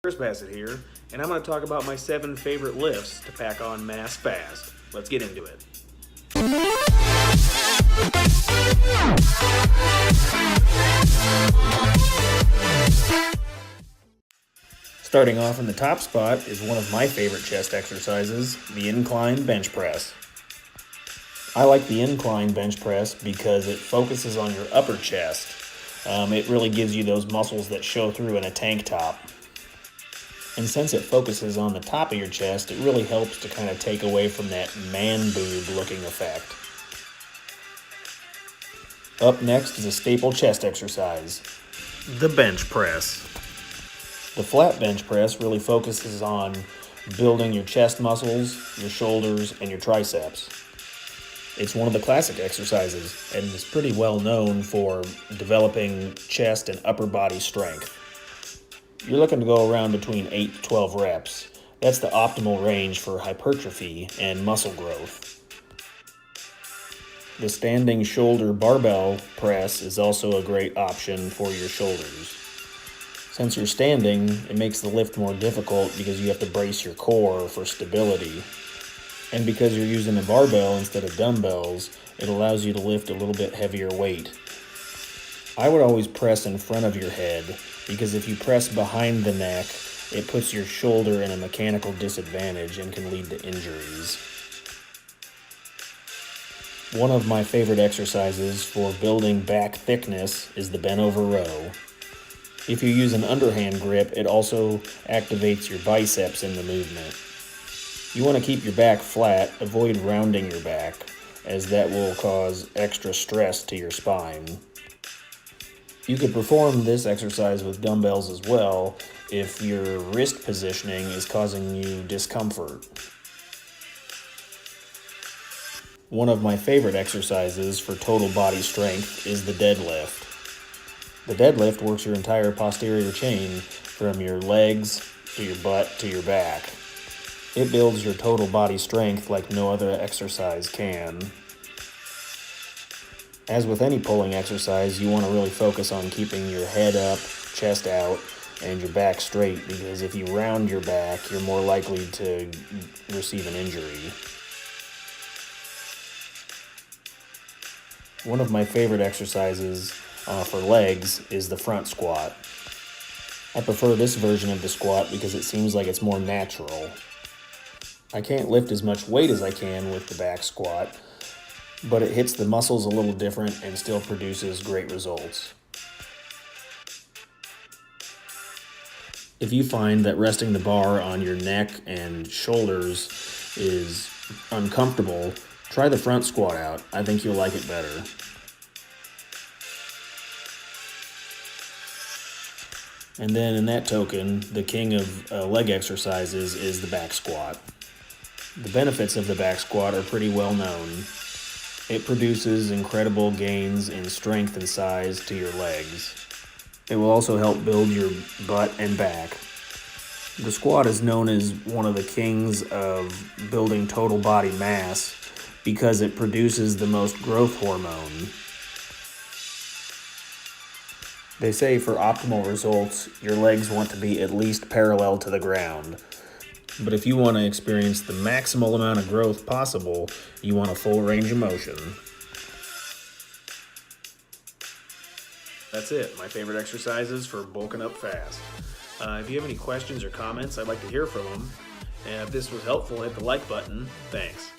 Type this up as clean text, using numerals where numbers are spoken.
Chris Bassett here, and I'm going to talk about my 7 favorite lifts to pack on mass fast. Let's get into it. Starting off in the top spot is one of my favorite chest exercises, the incline bench press. I like the incline bench press because it focuses on your upper chest. It really gives you those muscles that show through in a tank top. And since it focuses on the top of your chest, it really helps to kind of take away from that man boob looking effect. Up next is a staple chest exercise, the bench press. The flat bench press really focuses on building your chest muscles, your shoulders, and your triceps. It's one of the classic exercises and is pretty well known for developing chest and upper body strength. You're looking to go around between 8 to 12 reps. That's the optimal range for hypertrophy and muscle growth. The standing shoulder barbell press is also a great option for your shoulders. Since you're standing, it makes the lift more difficult because you have to brace your core for stability. And because you're using a barbell instead of dumbbells, it allows you to lift a little bit heavier weight. I would always press in front of your head because if you press behind the neck, it puts your shoulder in a mechanical disadvantage and can lead to injuries. One of my favorite exercises for building back thickness is the bent over row. If you use an underhand grip, it also activates your biceps in the movement. You want to keep your back flat, avoid rounding your back, as that will cause extra stress to your spine. You could perform this exercise with dumbbells as well if your wrist positioning is causing you discomfort. One of my favorite exercises for total body strength is the deadlift. The deadlift works your entire posterior chain from your legs to your butt to your back. It builds your total body strength like no other exercise can. As with any pulling exercise, you want to really focus on keeping your head up, chest out, and your back straight, because if you round your back, you're more likely to receive an injury. One of my favorite exercises for legs is the front squat. I prefer this version of the squat because it seems like it's more natural. I can't lift as much weight as I can with the back squat, but it hits the muscles a little different and still produces great results. If you find that resting the bar on your neck and shoulders is uncomfortable, try the front squat out. I think you'll like it better. And then in that token, the king of leg exercises is the back squat. The benefits of the back squat are pretty well known. It produces incredible gains in strength and size to your legs. It will also help build your butt and back. The squat is known as one of the kings of building total body mass because it produces the most growth hormone. They say for optimal results, your legs want to be at least parallel to the ground. But if you want to experience the maximal amount of growth possible, you want a full range of motion. That's it, my favorite exercises for bulking up fast. If you have any questions or comments, I'd like to hear from them. And if this was helpful, hit the like button. Thanks.